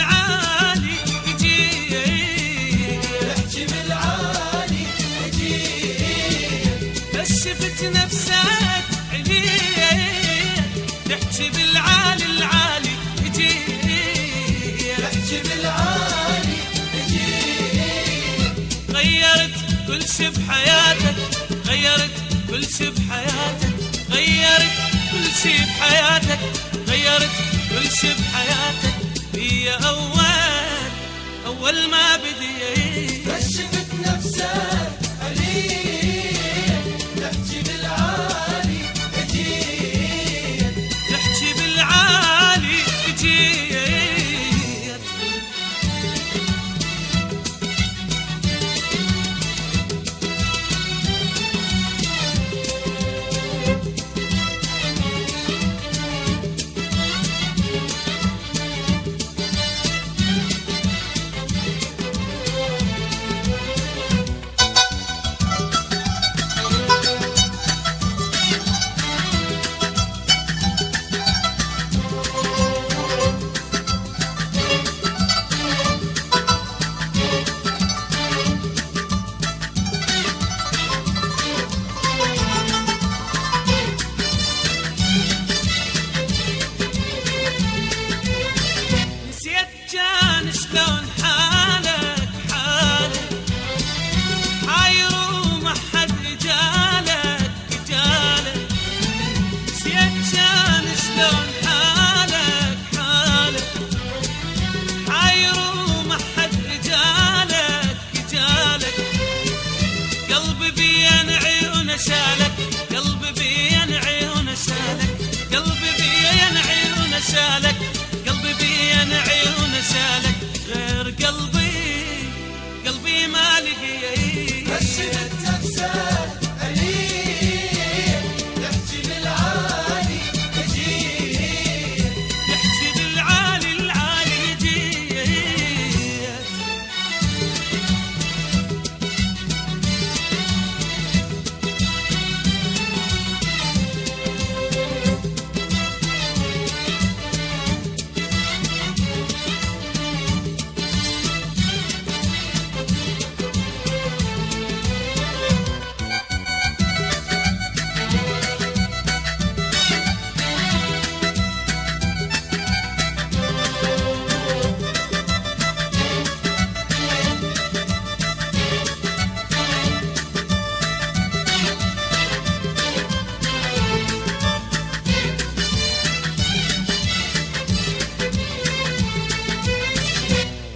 بالعالي يجي، يحكي بالعالي يجي، بس شفت نفسك عليه تحكي بالعالي العالي يجي، يحكي بالعالي يجي. غيرت كل شي بحياتك، غيرت كل شي بحياتك، غيرت كل شي بحياتك، غيرت كل شي بحياتك. هي أول ما بديت بس شفت نفسك عليه تحكي بالعالي يجي، تحكي بالعالي يجي. نسيت كان شلون حالك حالك، حاير وما حد جالك جالك. نسيت كان شلون حالك حالك، حاير وما حد جالك جالك. قلبي بين عيونه شالك، قلبي بين عيونه شالك، قلبي بين عيونه شالك، قلبي بين عيونه شالك. غير قلبي ما لقيت. بس شفت نفسك عليه تحكي بالعالي يجي، يحكي بالعالي العالي يجي.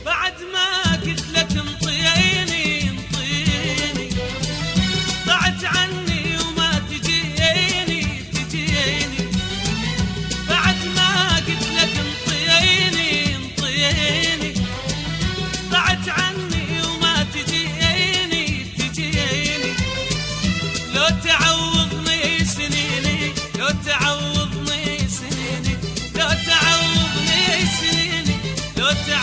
بعد ما قلت لك انطيني انطيني، ضعت عني وما تجيني تجيني. بعد ما قلت لك انطيني انطيني، ضعت عني وما تجيني تجيني. لو تعوضني سنيني، لو تعوضني سنيني، لو تعوضني سنيني، لو تعوضني